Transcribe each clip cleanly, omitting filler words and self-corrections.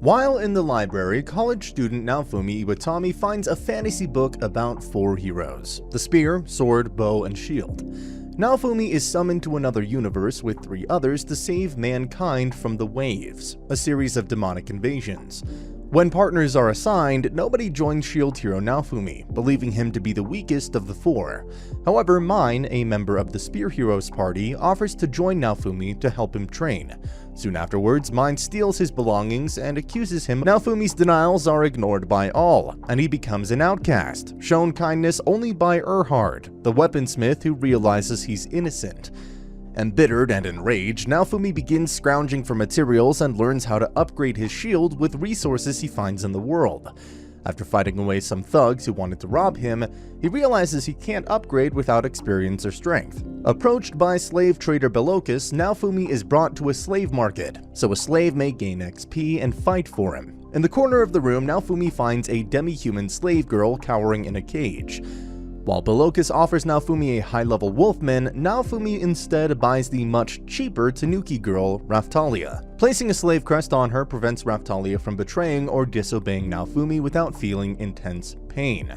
While in the library, college student Naofumi Iwatani finds a fantasy book about 4 heroes: the spear, sword, bow, and shield. Naofumi is summoned to another universe with 3 others to save mankind from the Waves, a series of demonic invasions. When partners are assigned, nobody joins Shield hero Naofumi, believing him to be the weakest of the 4. However, Mine, a member of the Spear Heroes party, offers to join Naofumi to help him train. Soon afterwards, Mine steals his belongings and accuses him. Naofumi's denials are ignored by all, and he becomes an outcast, shown kindness only by Erhard, the weaponsmith who realizes he's innocent. Embittered and enraged, Naofumi begins scrounging for materials and learns how to upgrade his shield with resources he finds in the world. After fighting away some thugs who wanted to rob him, he realizes he can't upgrade without experience or strength. Approached by slave trader Belocus, Naofumi is brought to a slave market, so a slave may gain XP and fight for him. In the corner of the room, Naofumi finds a demi-human slave girl cowering in a cage. While Belocus offers Naofumi a high-level wolfman, Naofumi instead buys the much cheaper Tanuki girl, Raphtalia. Placing a slave crest on her prevents Raphtalia from betraying or disobeying Naofumi without feeling intense pain,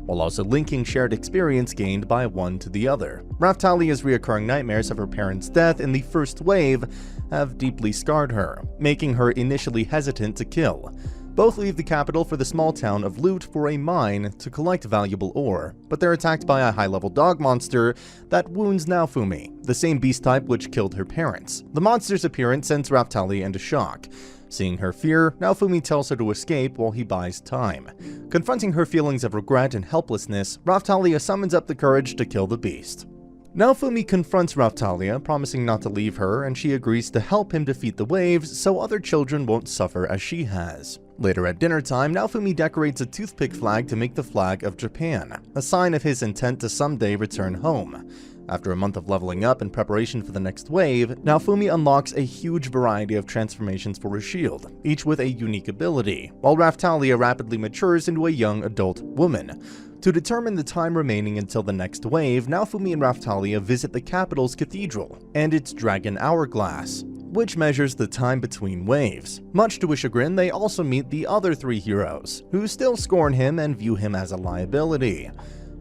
while also linking shared experience gained by one to the other. Raphtalia's reoccurring nightmares of her parents' death in the first wave have deeply scarred her, making her initially hesitant to kill. Both leave the capital for the small town of Loot for a mine to collect valuable ore, but they're attacked by a high-level dog monster that wounds Naofumi, the same beast type which killed her parents. The monster's appearance sends Raphtalia into shock. Seeing her fear, Naofumi tells her to escape while he buys time. Confronting her feelings of regret and helplessness, Raphtalia summons up the courage to kill the beast. Naofumi confronts Raphtalia, promising not to leave her, and she agrees to help him defeat the Waves so other children won't suffer as she has. Later at dinner time, Naofumi decorates a toothpick flag to make the flag of Japan, a sign of his intent to someday return home. After a month of leveling up in preparation for the next wave, Naofumi unlocks a huge variety of transformations for his shield, each with a unique ability, while Raphtalia rapidly matures into a young adult woman. To determine the time remaining until the next wave, Naofumi and Raphtalia visit the capital's cathedral and its dragon hourglass, which measures the time between waves. Much to his chagrin, they also meet the other 3 heroes, who still scorn him and view him as a liability.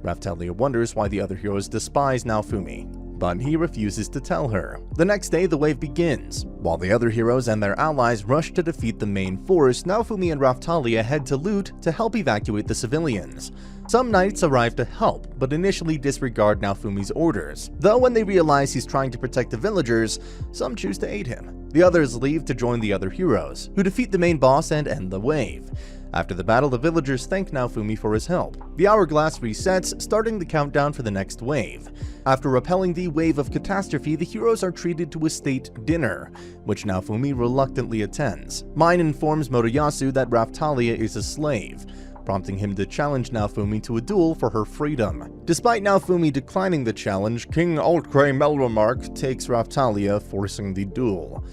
Raphtalia wonders why the other heroes despise Naofumi, but he refuses to tell her. The next day, the wave begins. While the other heroes and their allies rush to defeat the main force, Naofumi and Raphtalia head to Loot to help evacuate the civilians. Some knights arrive to help, but initially disregard Naofumi's orders, though when they realize he's trying to protect the villagers, some choose to aid him. The others leave to join the other heroes, who defeat the main boss and end the wave. After the battle, the villagers thank Naofumi for his help. The hourglass resets, starting the countdown for the next wave. After repelling the wave of catastrophe, the heroes are treated to a state dinner, which Naofumi reluctantly attends. Mine informs Motoyasu that Raphtalia is a slave, prompting him to challenge Naofumi to a duel for her freedom. Despite Naofumi declining the challenge, King Altkray Melromark takes Raphtalia, forcing the duel.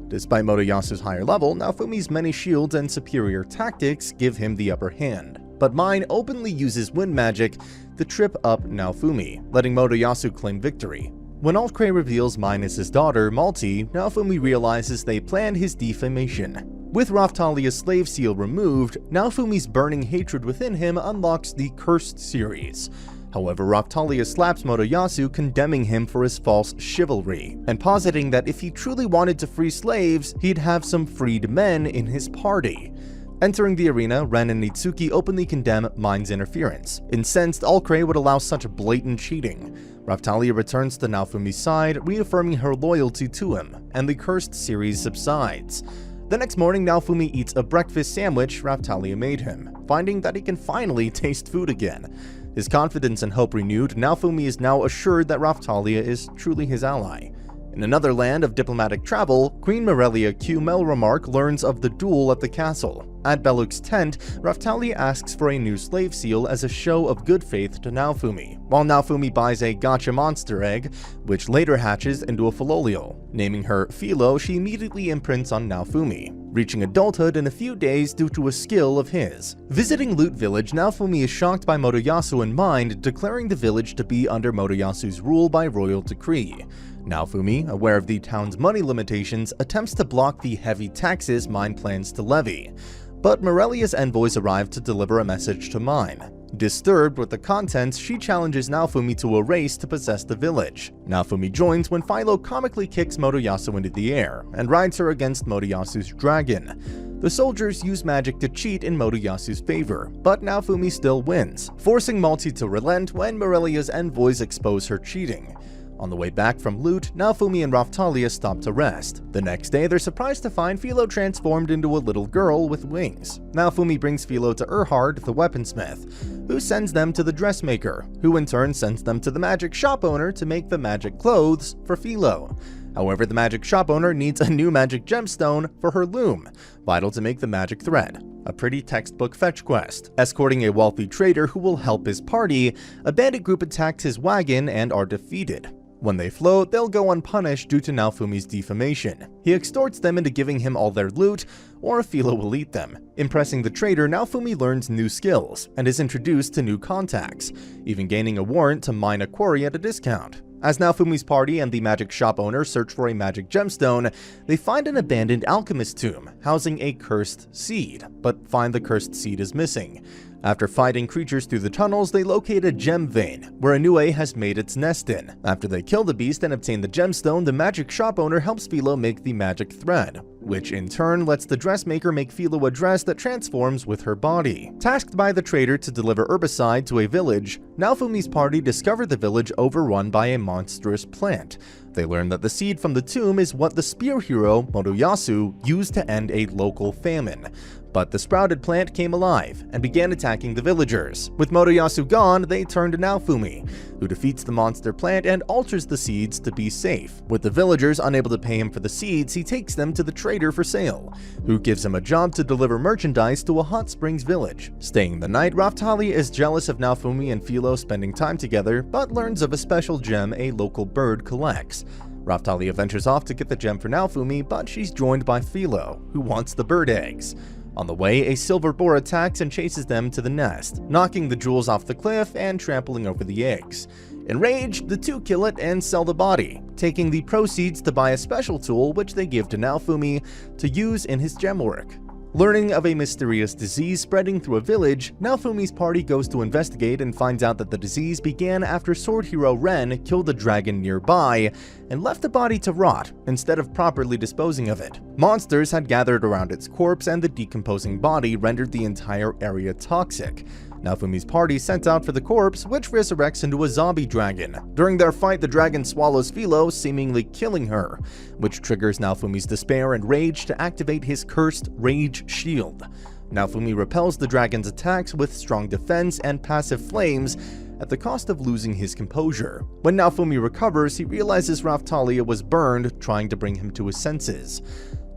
Despite Motoyasu's higher level, Naofumi's many shields and superior tactics give him the upper hand, but Mine openly uses wind magic to trip up Naofumi, letting Motoyasu claim victory. When Altkray reveals Mine is his daughter, Malti, Naofumi realizes they planned his defamation. With Raphtalia's slave seal removed, Naofumi's burning hatred within him unlocks the Cursed series. However, Raphtalia slaps Motoyasu, condemning him for his false chivalry, and positing that if he truly wanted to free slaves, he'd have some freed men in his party. Entering the arena, Ren and Nitsuki openly condemn Mine's interference. Incensed, Altkray would allow such blatant cheating. Raphtalia returns to Naofumi's side, reaffirming her loyalty to him, and the Cursed series subsides. The next morning, Naofumi eats a breakfast sandwich Raphtalia made him, finding that he can finally taste food again. His confidence and hope renewed, Naofumi is now assured that Raphtalia is truly his ally. In another land of diplomatic travel, Queen Morelia Q. Melromark learns of the duel at the castle. At Beluk's tent, Raphtalia asks for a new slave seal as a show of good faith to Naofumi, while Naofumi buys a gotcha monster egg, which later hatches into a Philolio. Naming her Philo, she immediately imprints on Naofumi, reaching adulthood in a few days due to a skill of his. Visiting Loot Village, Naofumi is shocked by Motoyasu in mind, declaring the village to be under Motoyasu's rule by royal decree. Naofumi, aware of the town's money limitations, attempts to block the heavy taxes Mine plans to levy, but Morelia's envoys arrive to deliver a message to Mine. Disturbed with the contents, she challenges Naofumi to a race to possess the village. Naofumi joins when Philo comically kicks Motoyasu into the air and rides her against Motoyasu's dragon. The soldiers use magic to cheat in Motoyasu's favor, but Naofumi still wins, forcing Malty to relent when Morelia's envoys expose her cheating. On the way back from loot, Naofumi and Raphtalia stop to rest. The next day, they're surprised to find Philo transformed into a little girl with wings. Naofumi brings Philo to Erhard, the weaponsmith, who sends them to the dressmaker, who in turn sends them to the magic shop owner to make the magic clothes for Philo. However, the magic shop owner needs a new magic gemstone for her loom, vital to make the magic thread. A pretty textbook fetch quest. Escorting a wealthy trader who will help his party, a bandit group attacks his wagon and are defeated. When they float, they'll go unpunished due to Naofumi's defamation. He extorts them into giving him all their loot, or Philo will eat them. Impressing the trader, Naofumi learns new skills, and is introduced to new contacts, even gaining a warrant to mine a quarry at a discount. As Naofumi's party and the magic shop owner search for a magic gemstone, they find an abandoned alchemist tomb housing a cursed seed, but find the cursed seed is missing. After fighting creatures through the tunnels, they locate a gem vein, where Inoue has made its nest in. After they kill the beast and obtain the gemstone, the magic shop owner helps Philo make the magic thread, which in turn lets the dressmaker make Philo a dress that transforms with her body. Tasked by the trader to deliver herbicide to a village, Naofumi's party discover the village overrun by a monstrous plant. They learn that the seed from the tomb is what the spear hero, Motoyasu, used to end a local famine. But the sprouted plant came alive and began attacking the villagers. With Motoyasu gone, they turn to Naofumi, who defeats the monster plant and alters the seeds to be safe. With the villagers unable to pay him for the seeds, he takes them to the trader for sale, who gives him a job to deliver merchandise to a hot springs village. Staying the night, Raphtalia is jealous of Naofumi and Philo spending time together, but learns of a special gem a local bird collects. Raphtalia ventures off to get the gem for Naofumi, but she's joined by Philo, who wants the bird eggs. On the way, a silver boar attacks and chases them to the nest, knocking the jewels off the cliff and trampling over the eggs. Enraged, the two kill it and sell the body, taking the proceeds to buy a special tool which they give to Naofumi to use in his gem work. Learning of a mysterious disease spreading through a village, Naofumi's party goes to investigate and finds out that the disease began after sword hero Ren killed a dragon nearby and left the body to rot instead of properly disposing of it. Monsters had gathered around its corpse and the decomposing body rendered the entire area toxic. Naofumi's party sent out for the corpse, which resurrects into a zombie dragon. During their fight, the dragon swallows Philo, seemingly killing her, which triggers Naofumi's despair and rage to activate his cursed Rage Shield. Naofumi repels the dragon's attacks with strong defense and passive flames, at the cost of losing his composure. When Naofumi recovers, he realizes Raphtalia was burned, trying to bring him to his senses.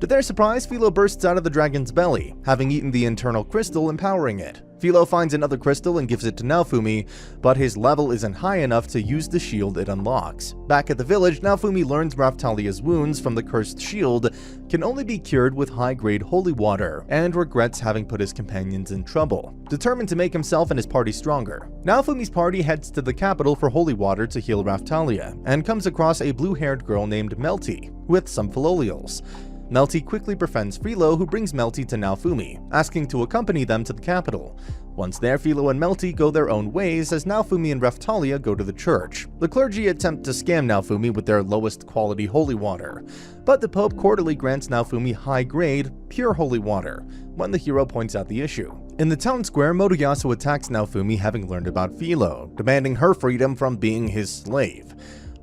To their surprise, Philo bursts out of the dragon's belly, having eaten the internal crystal empowering it. Philo finds another crystal and gives it to Naofumi, but his level isn't high enough to use the shield it unlocks. Back at the village, Naofumi learns Raphtalia's wounds from the cursed shield can only be cured with high-grade holy water, and regrets having put his companions in trouble. Determined to make himself and his party stronger, Naofumi's party heads to the capital for holy water to heal Raphtalia, and comes across a blue-haired girl named Melty, with some Philolials. Melty quickly befriends Philo, who brings Melty to Naofumi, asking to accompany them to the capital. Once there, Philo and Melty go their own ways as Naofumi and Raphtalia go to the church. The clergy attempt to scam Naofumi with their lowest quality holy water, but the Pope quarterly grants Naofumi high-grade, pure holy water, when the hero points out the issue. In the town square, Motoyasu attacks Naofumi, having learned about Philo, demanding her freedom from being his slave.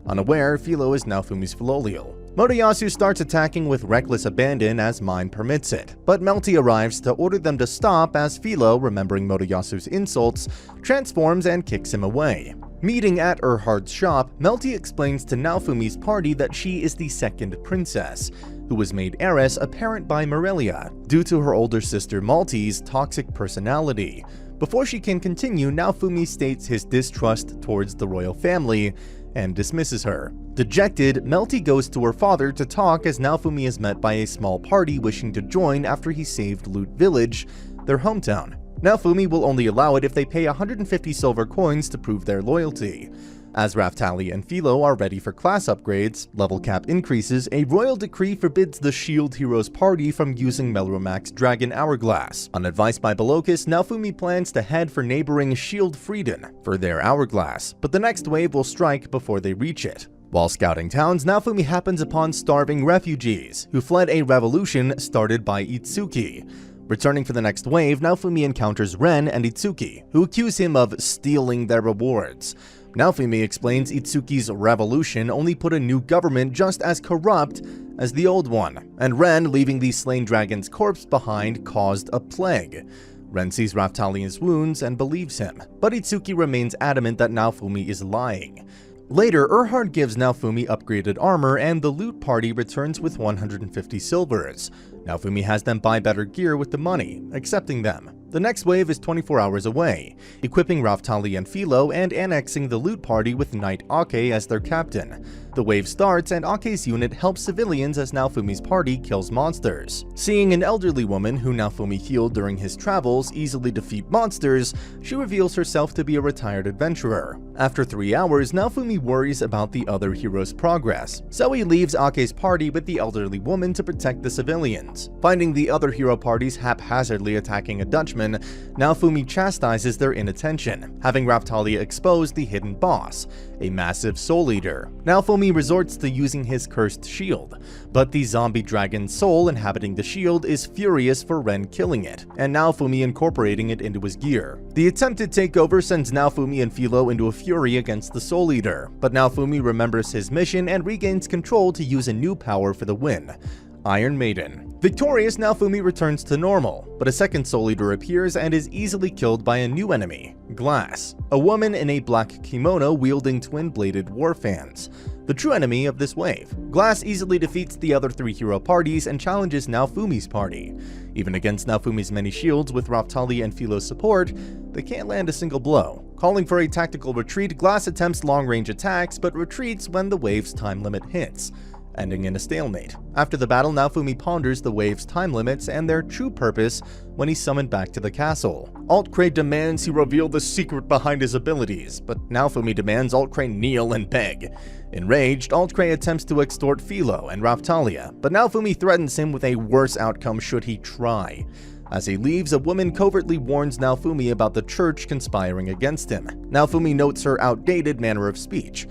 Unaware, Philo is Naofumi's Philolial. Motoyasu starts attacking with reckless abandon as Mine permits it, but Melty arrives to order them to stop as Philo, remembering Motoyasu's insults, transforms and kicks him away. Meeting at Erhard's shop, Melty explains to Naofumi's party that she is the second princess, who was made heiress apparent by Morelia, due to her older sister Malty's toxic personality. Before she can continue, Naofumi states his distrust towards the royal family and dismisses her. Dejected, Melty goes to her father to talk as Naofumi is met by a small party wishing to join after he saved Loot Village, their hometown. Naofumi will only allow it if they pay 150 silver coins to prove their loyalty. As Raftalia and Philo are ready for class upgrades, level cap increases, a royal decree forbids the SHIELD Heroes party from using Melromak's Dragon Hourglass. On advice by Belokis, Naofumi plans to head for neighboring SHIELD Frieden for their hourglass, but the next wave will strike before they reach it. While scouting towns, Naofumi happens upon starving refugees who fled a revolution started by Itsuki. Returning for the next wave, Naofumi encounters Ren and Itsuki, who accuse him of stealing their rewards. Naofumi explains Itsuki's revolution only put a new government just as corrupt as the old one, and Ren, leaving the slain dragon's corpse behind, caused a plague. Ren sees Raftalia's wounds and believes him, but Itsuki remains adamant that Naofumi is lying. Later, Erhard gives Naofumi upgraded armor and the loot party returns with 150 silvers. Naofumi has them buy better gear with the money, accepting them. The next wave is 24 hours away, equipping Raftalia and Philo and annexing the loot party with Knight Ake as their captain. The wave starts and Ake's unit helps civilians as Naofumi's party kills monsters. Seeing an elderly woman who Naofumi healed during his travels easily defeat monsters, she reveals herself to be a retired adventurer. After 3 hours, Naofumi worries about the other heroes' progress, so he leaves Ake's party with the elderly woman to protect the civilians. Finding the other hero parties haphazardly attacking a Dutchman, Naofumi chastises their inattention, having Raftalia expose the hidden boss, a massive soul eater. Naofumi resorts to using his cursed shield, but the zombie dragon soul inhabiting the shield is furious for Ren killing it, and Naofumi incorporating it into his gear. The attempted takeover sends Naofumi and Philo into a fury against the soul eater, but Naofumi remembers his mission and regains control to use a new power for the win: Iron Maiden. Victorious, Naofumi returns to normal, but a second Soul Eater appears and is easily killed by a new enemy, Glass, a woman in a black kimono wielding twin-bladed war fans. The true enemy of this wave, Glass easily defeats the other 3 hero parties and challenges Naofumi's party. Even against Naofumi's many shields with Raftalia and Philo's support, they can't land a single blow. Calling for a tactical retreat, Glass attempts long-range attacks but retreats when the wave's time limit hits, ending in a stalemate. After the battle, Naofumi ponders the wave's time limits and their true purpose when he's summoned back to the castle. Altcray demands he reveal the secret behind his abilities, but Naofumi demands Altcray kneel and beg. Enraged, Altcray attempts to extort Philo and Raftalia, but Naofumi threatens him with a worse outcome should he try. As he leaves, a woman covertly warns Naofumi about the church conspiring against him. Naofumi notes her outdated manner of speech.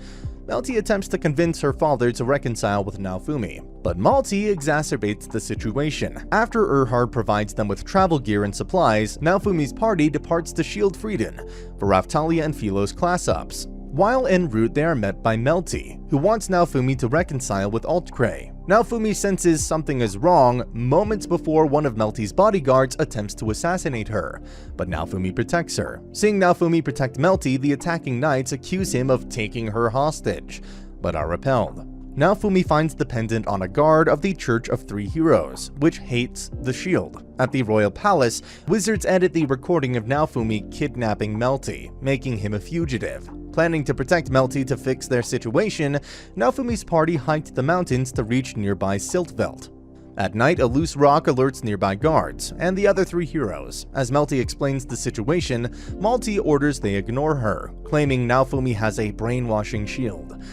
Melty attempts to convince her father to reconcile with Naofumi, but Malty exacerbates the situation. After Erhard provides them with travel gear and supplies, Naofumi's party departs to SHIELD Frieden for Raftalia and Philo's class ups. While en route, they are met by Melty, who wants Naofumi to reconcile with Altcray. Naofumi senses something is wrong moments before one of Melty's bodyguards attempts to assassinate her, but Naofumi protects her. Seeing Naofumi protect Melty, the attacking knights accuse him of taking her hostage, but are repelled. Naofumi finds the pendant on a guard of the Church of Three Heroes, which hates the shield. At the royal palace, wizards edit the recording of Naofumi kidnapping Melty, making him a fugitive. Planning to protect Melty to fix their situation, Naofumi's party hiked the mountains to reach nearby Siltveld. At night, a loose rock alerts nearby guards, and the other 3 heroes. As Melty explains the situation, Malty orders they ignore her, claiming Naofumi has a brainwashing shield.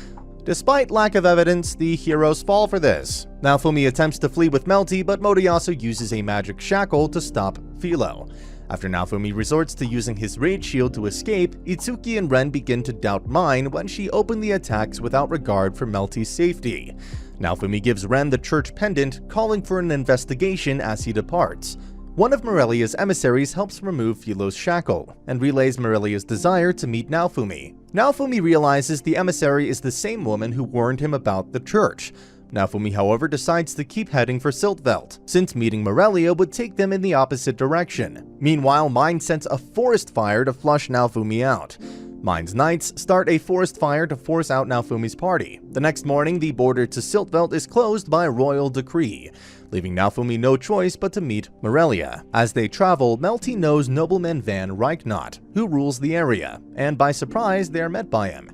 Despite lack of evidence, the heroes fall for this. Naofumi attempts to flee with Melty, but Motoyasu uses a magic shackle to stop Philo. After Naofumi resorts to using his Rage Shield to escape, Itsuki and Ren begin to doubt Mine when she openly attacks without regard for Melty's safety. Naofumi gives Ren the church pendant, calling for an investigation as he departs. One of Morelia's emissaries helps remove Philo's shackle, and relays Morelia's desire to meet Naofumi. Naofumi realizes the emissary is the same woman who warned him about the church. Naofumi, however, decides to keep heading for Siltveld, since meeting Morelia would take them in the opposite direction. Meanwhile, Mine sends a forest fire to flush Naofumi out. Mine's knights start a forest fire to force out Naofumi's party. The next morning, the border to Siltveld is closed by royal decree, leaving Naofumi no choice but to meet Morelia. As they travel, Melty knows nobleman Van Reichnott, who rules the area, and by surprise, they are met by him.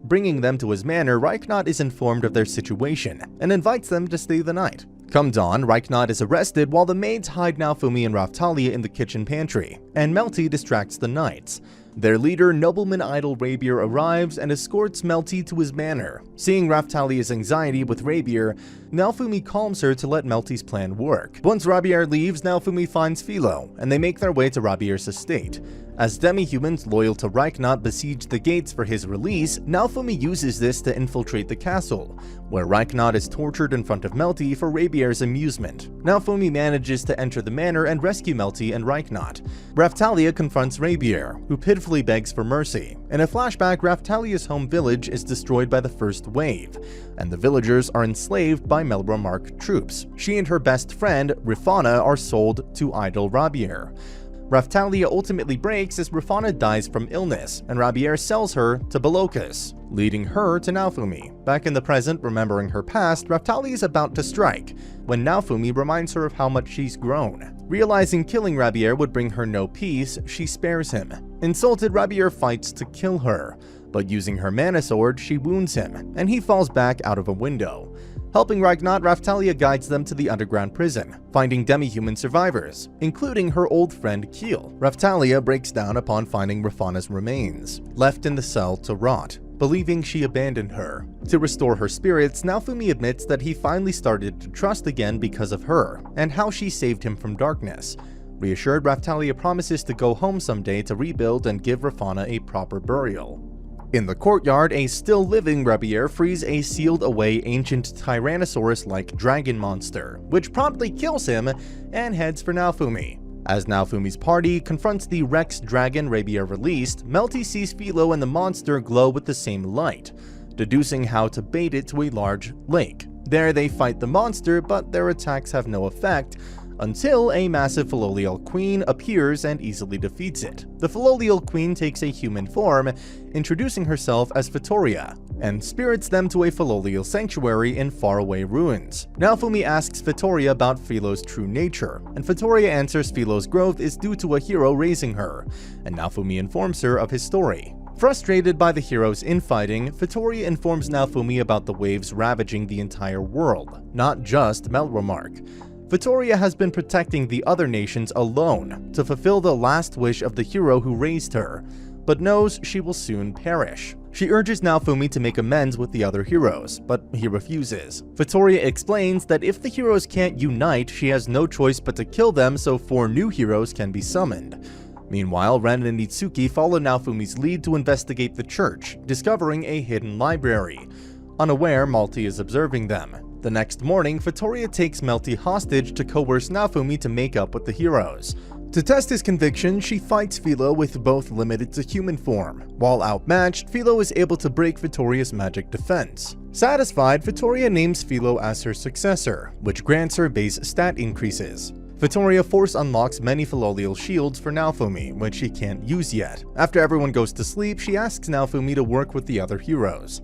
Bringing them to his manor, Reichnott is informed of their situation and invites them to stay the night. Come dawn, Reichnott is arrested while the maids hide Naofumi and Raphtalia in the kitchen pantry, and Melty distracts the knights. Their leader, nobleman idol Rabier, arrives and escorts Melty to his manor. Seeing Raphtalia's anxiety with Rabier, Naofumi calms her to let Melty's plan work. Once Rabier leaves, Naofumi finds Philo, and they make their way to Rabier's estate. As demi-humans loyal to Reichnott besiege the gates for his release, Naofumi uses this to infiltrate the castle, where Reichnott is tortured in front of Melty for Rabier's amusement. Naofumi manages to enter the manor and rescue Melty and Reichnott. Raphtalia confronts Rabier, who pitifully begs for mercy. In a flashback, Raphtalia's home village is destroyed by the first wave, and the villagers are enslaved by Melromarc troops. She and her best friend, Rifana, are sold to idol Rabier. Raphtalia ultimately breaks as Rifana dies from illness, and Rabier sells her to Belloqus, leading her to Naofumi. Back in the present, remembering her past, Raphtalia is about to strike, when Naofumi reminds her of how much she's grown. Realizing killing Rabier would bring her no peace, she spares him. Insulted, Rabier fights to kill her, but using her mana sword, she wounds him, and he falls back out of a window. Helping Reichnott, Raphtalia guides them to the underground prison, finding demi-human survivors, including her old friend Kiel. Raphtalia breaks down upon finding Rifana's remains, left in the cell to rot, believing she abandoned her. To restore her spirits, Naofumi admits that he finally started to trust again because of her, and how she saved him from darkness. Reassured, Raphtalia promises to go home someday to rebuild and give Rifana a proper burial. In the courtyard, a still-living Rabier frees a sealed-away ancient Tyrannosaurus-like dragon monster, which promptly kills him and heads for Naofumi. As Naofumi's party confronts the Rex dragon Rabier released, Melty sees Philo and the monster glow with the same light, deducing how to bait it to a large lake. There they fight the monster, but their attacks have no effect, until a massive Filolial Queen appears and easily defeats it. The Filolial Queen takes a human form, introducing herself as Fitoria, and spirits them to a Filolial sanctuary in faraway ruins. Naofumi asks Fitoria about Philo's true nature, and Fitoria answers Philo's growth is due to a hero raising her, and Naofumi informs her of his story. Frustrated by the hero's infighting, Fitoria informs Naofumi about the waves ravaging the entire world, not just Melromarc. Fitoria has been protecting the other nations alone to fulfill the last wish of the hero who raised her, but knows she will soon perish. She urges Naofumi to make amends with the other heroes, but he refuses. Fitoria explains that if the heroes can't unite, she has no choice but to kill them so 4 new heroes can be summoned. Meanwhile, Ren and Itsuki follow Naofumi's lead to investigate the church, discovering a hidden library. Unaware, Melty is observing them. The next morning, Fitoria takes Melty hostage to coerce Naofumi to make up with the heroes. To test his conviction, she fights Philo with both limited to human form. While outmatched, Philo is able to break Fitoria's magic defense. Satisfied, Fitoria names Philo as her successor, which grants her base stat increases. Fitoria force unlocks many Filolial shields for Naofumi, which she can't use yet. After everyone goes to sleep, she asks Naofumi to work with the other heroes,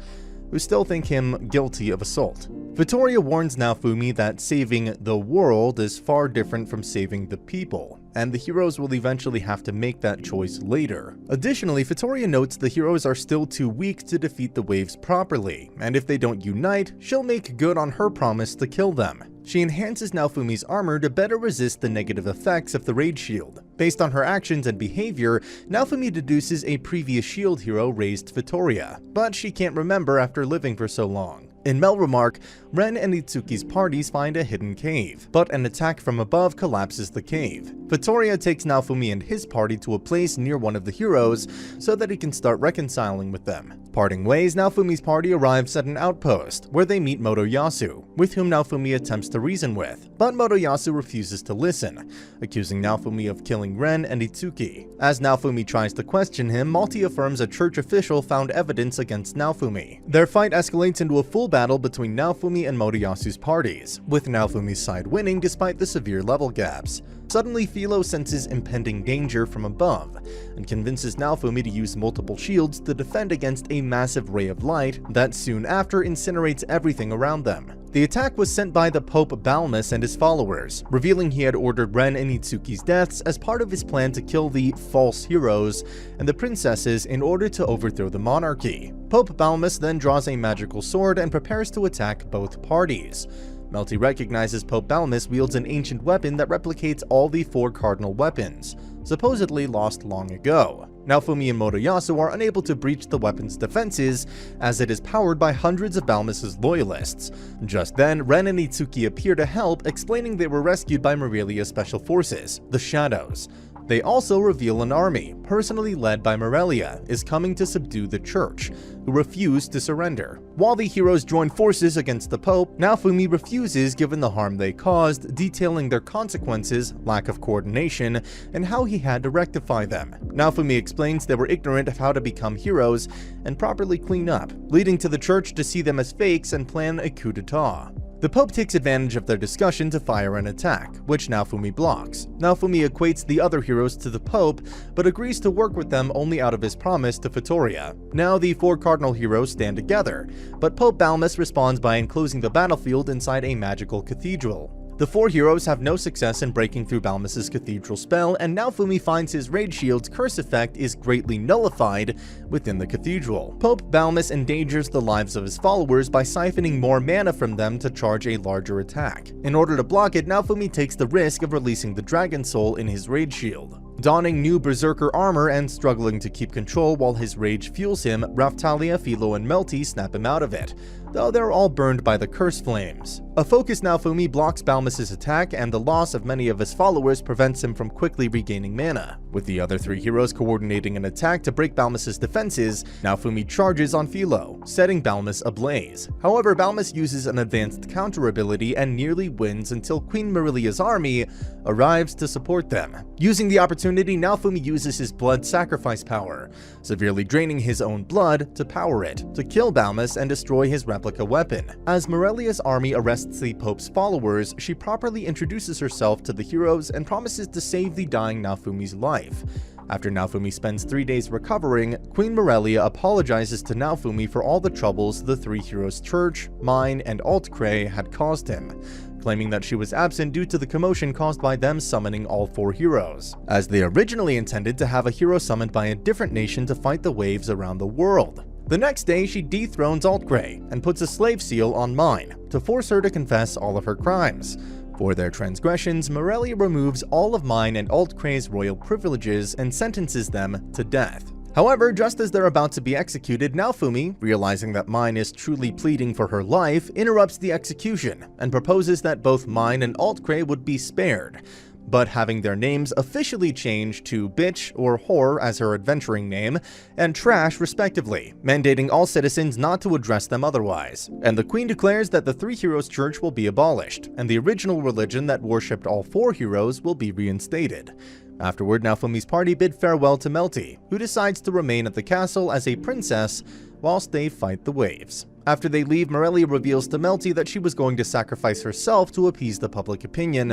who still think him guilty of assault. Fitoria warns Naofumi that saving the world is far different from saving the people, and the heroes will eventually have to make that choice later. Additionally, Fitoria notes the heroes are still too weak to defeat the waves properly, and if they don't unite, she'll make good on her promise to kill them. She enhances Naofumi's armor to better resist the negative effects of the Rage Shield. Based on her actions and behavior, Naofumi deduces a previous shield hero raised Fitoria, but she can't remember after living for so long. In Melromarc, Ren and Itsuki's parties find a hidden cave, but an attack from above collapses the cave. Fitoria takes Naofumi and his party to a place near one of the heroes so that he can start reconciling with them. Parting ways, Naofumi's party arrives at an outpost, where they meet Motoyasu, with whom Naofumi attempts to reason with, but Motoyasu refuses to listen, accusing Naofumi of killing Ren and Itsuki. As Naofumi tries to question him, Melty affirms a church official found evidence against Naofumi. Their fight escalates into a full battle between Naofumi and Motoyasu's parties, with Naofumi's side winning despite the severe level gaps. Suddenly, Philo senses impending danger from above, and convinces Naofumi to use multiple shields to defend against a massive ray of light that soon after incinerates everything around them. The attack was sent by the Pope Balmus and his followers, revealing he had ordered Ren and Itsuki's deaths as part of his plan to kill the false heroes and the princesses in order to overthrow the monarchy. Pope Balmus then draws a magical sword and prepares to attack both parties. Melty recognizes Pope Balmus wields an ancient weapon that replicates all the 4 cardinal weapons, supposedly lost long ago. Naofumi and Motoyasu are unable to breach the weapon's defenses, as it is powered by hundreds of Balmus's loyalists. Just then, Ren and Itsuki appear to help, explaining they were rescued by Morelia's special forces, the Shadows. They also reveal an army, personally led by Morelia, is coming to subdue the church, who refuse to surrender. While the heroes join forces against the Pope, Naofumi refuses given the harm they caused, detailing their consequences, lack of coordination, and how he had to rectify them. Naofumi explains they were ignorant of how to become heroes and properly clean up, leading to the church to see them as fakes and plan a coup d'etat. The Pope takes advantage of their discussion to fire an attack, which Naofumi blocks. Naofumi equates the other heroes to the Pope, but agrees to work with them only out of his promise to Vittoria. Now the 4 cardinal heroes stand together, but Pope Balmus responds by enclosing the battlefield inside a magical cathedral. The 4 heroes have no success in breaking through Balmus's cathedral spell, and Naofumi finds his Rage Shield's curse effect is greatly nullified within the cathedral. Pope Balmus endangers the lives of his followers by siphoning more mana from them to charge a larger attack. In order to block it, Naofumi takes the risk of releasing the Dragon Soul in his Rage Shield. Donning new Berserker armor and struggling to keep control while his rage fuels him, Raphtalia, Philo, and Melty snap him out of it, though they're all burned by the curse flames. A focused Naofumi blocks Balmus's attack, and the loss of many of his followers prevents him from quickly regaining mana. With the other 3 heroes coordinating an attack to break Balmus's defenses, Naofumi charges on Philo, setting Balmus ablaze. However, Balmus uses an advanced counter ability and nearly wins until Queen Morelia's army arrives to support them. Using the opportunity, Naofumi uses his blood sacrifice power, severely draining his own blood to power it, to kill Balmus and destroy his replica weapon. As Morelia's army arrests the Pope's followers, she properly introduces herself to the heroes and promises to save the dying Naofumi's life. After Naofumi spends 3 days recovering, Queen Morelia apologizes to Naofumi for all the troubles the 3 heroes' church, mine, and Altcray had caused him, claiming that she was absent due to the commotion caused by them summoning all 4 heroes, as they originally intended to have a hero summoned by a different nation to fight the waves around the world. The next day, she dethrones Altcray and puts a slave seal on Mine to force her to confess all of her crimes. For their transgressions, Morelia removes all of Mine and Altcray's royal privileges and sentences them to death. However, just as they're about to be executed, Naofumi, realizing that Mine is truly pleading for her life, interrupts the execution and proposes that both Mine and Altcray would be spared, but having their names officially changed to Bitch or Whore as her adventuring name, and Trash respectively, mandating all citizens not to address them otherwise. And the Queen declares that the 3 heroes' church will be abolished, and the original religion that worshipped all 4 heroes will be reinstated. Afterward, Naofumi's party bid farewell to Melty, who decides to remain at the castle as a princess whilst they fight the waves. After they leave, Morelia reveals to Melty that she was going to sacrifice herself to appease the public opinion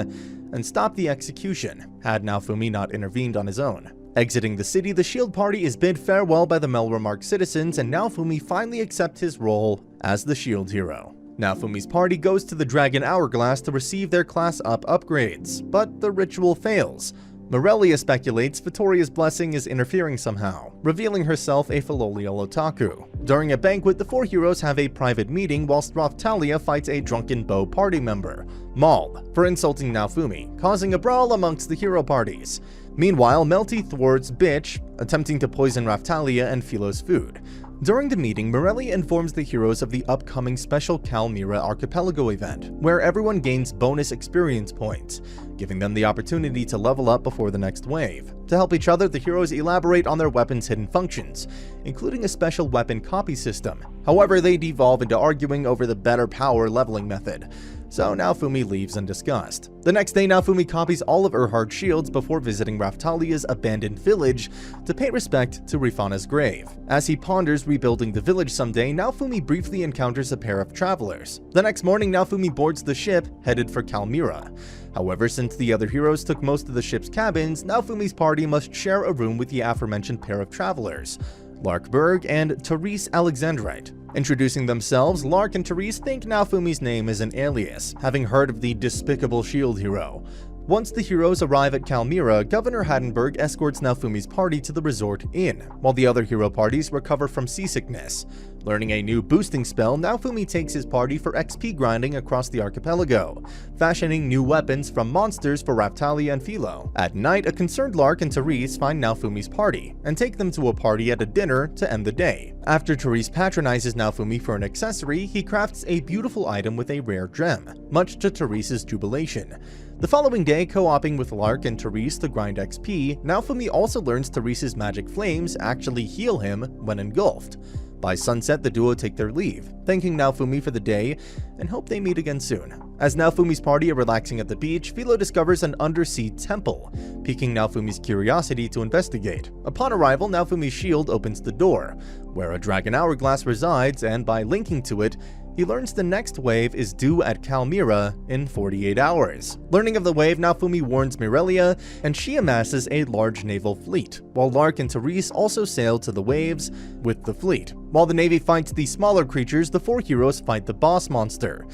and stop the execution, had Naofumi not intervened on his own. Exiting the city, the Shield Party is bid farewell by the Melromarc citizens, and Naofumi finally accepts his role as the Shield hero. Naofumi's party goes to the Dragon Hourglass to receive their class up upgrades, but the ritual fails. Morelia speculates Vittoria's blessing is interfering somehow, revealing herself a Filolial otaku. During a banquet, the 4 heroes have a private meeting whilst Raphtalia fights a drunken Bow party member, Mald, for insulting Naofumi, causing a brawl amongst the hero parties. Meanwhile, Melty thwarts Bitch, attempting to poison Raphtalia and Philo's food. During the meeting, Morelia informs the heroes of the upcoming special Kalmyra Archipelago event, where everyone gains bonus experience points, giving them the opportunity to level up before the next wave. To help each other, the heroes elaborate on their weapons' hidden functions, including a special weapon copy system. However, they devolve into arguing over the better power leveling method, so Naofumi leaves in disgust. The next day, Naofumi copies all of Erhard's shields before visiting Raphtalia's abandoned village to pay respect to Rifana's grave. As he ponders rebuilding the village someday, Naofumi briefly encounters a pair of travelers. The next morning, Naofumi boards the ship, headed for Kalmyra. However, since the other heroes took most of the ship's cabins, Naofumi's party must share a room with the aforementioned pair of travelers, Lark Berg and Therese Alexandrite. Introducing themselves, Lark and Therese think Naofumi's name is an alias, having heard of the despicable shield hero. Once the heroes arrive at Kalmyra, Governor Hardenberg escorts Naofumi's party to the resort inn, while the other hero parties recover from seasickness. Learning a new boosting spell, Naofumi takes his party for XP grinding across the archipelago, fashioning new weapons from monsters for Raphtalia and Philo. At night, a concerned Lark and Therese find Naofumi's party, and take them to a party at a dinner to end the day. After Therese patronizes Naofumi for an accessory, he crafts a beautiful item with a rare gem, much to Therese's jubilation. The following day, co-oping with Lark and Therese to grind XP, Naofumi also learns Therese's magic flames actually heal him when engulfed. By sunset, the duo take their leave, thanking Naofumi for the day and hope they meet again soon. As Naofumi's party are relaxing at the beach, Philo discovers an undersea temple, piquing Naofumi's curiosity to investigate. Upon arrival, Naofumi's shield opens the door, where a dragon hourglass resides, and by linking to it, he learns the next wave is due at Kalmyra in 48 hours. Learning of the wave, Naofumi warns Mirelia, and she amasses a large naval fleet, while Lark and Therese also sail to the waves with the fleet. While the Navy fights the smaller creatures, the four heroes fight the boss monster,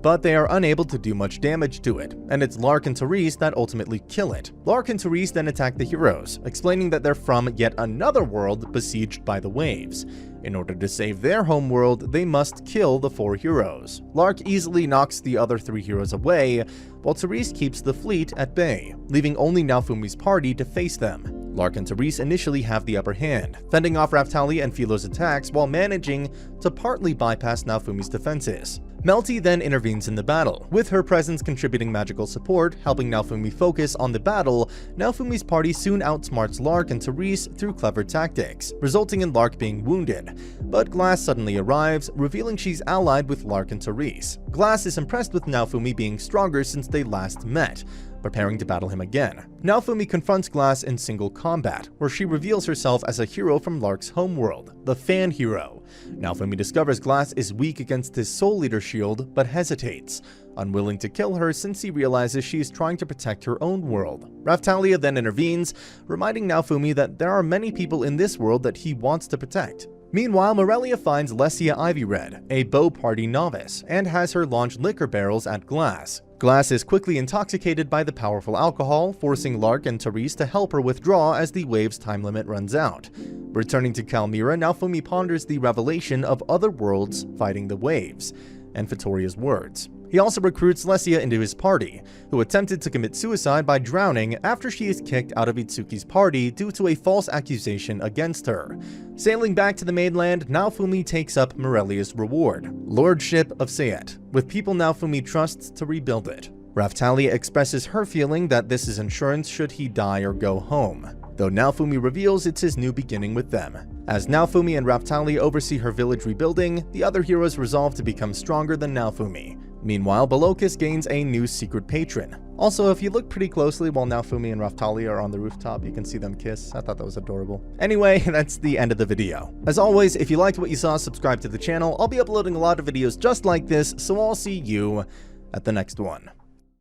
but they are unable to do much damage to it, and it's Lark and Therese that ultimately kill it. Lark and Therese then attack the heroes, explaining that they're from yet another world besieged by the waves. In order to save their homeworld, they must kill the four heroes. Lark easily knocks the other three heroes away, while Therese keeps the fleet at bay, leaving only Naofumi's party to face them. Lark and Therese initially have the upper hand, fending off Raphtalia and Philo's attacks while managing to partly bypass Naofumi's defenses. Melty then intervenes in the battle, with her presence contributing magical support, helping Naofumi focus on the battle. Naofumi's party soon outsmarts Lark and Therese through clever tactics, resulting in Lark being wounded. But Glass suddenly arrives, revealing she's allied with Lark and Therese. Glass is impressed with Naofumi being stronger since they last met, preparing to battle him again. Naofumi confronts Glass in single combat, where she reveals herself as a hero from Lark's homeworld, the Fan Hero. Naofumi discovers Glass is weak against his Soul Leader shield, but hesitates, unwilling to kill her since he realizes she is trying to protect her own world. Raphtalia then intervenes, reminding Naofumi that there are many people in this world that he wants to protect. Meanwhile, Mirelia finds Lesia Ivyred, a bow party novice, and has her launch liquor barrels at Glass. Glass is quickly intoxicated by the powerful alcohol, forcing Lark and Therese to help her withdraw as the wave's time limit runs out. Returning to Kalmyra, Naofumi ponders the revelation of other worlds fighting the waves, and Vittoria's words. He also recruits Lesia into his party, who attempted to commit suicide by drowning after she is kicked out of Itsuki's party due to a false accusation against her. Sailing back to the mainland, Naofumi takes up Mirelia's reward, Lordship of Sayet, with people Naofumi trusts to rebuild it. Raphtalia expresses her feeling that this is insurance should he die or go home, though Naofumi reveals it's his new beginning with them. As Naofumi and Raphtalia oversee her village rebuilding, the other heroes resolve to become stronger than Naofumi. Meanwhile, Belokis gains a new secret patron. Also, if you look pretty closely while Naofumi and Raphtalia are on the rooftop, you can see them kiss. I thought that was adorable. Anyway, that's the end of the video. As always, if you liked what you saw, subscribe to the channel. I'll be uploading a lot of videos just like this, so I'll see you at the next one.